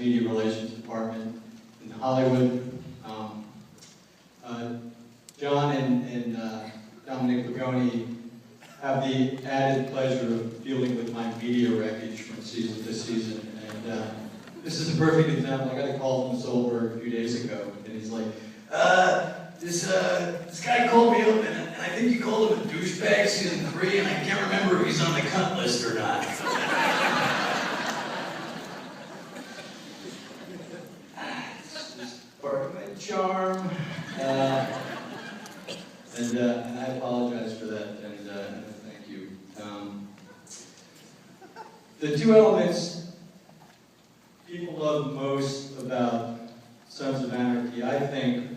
Media Relations Department in Hollywood. John and Dominic Pagoni have the added pleasure of dealing with my media wreckage from season to season. And this is a perfect example. I got a call from Solberg a few days ago, and he's like, this guy called me up, and I think you called him a douchebag season 3, and I can't remember if he's on the cunt list or not. It's just part of my charm. And I apologize for that, and thank you. The two elements people love most about Sons of Anarchy, I think,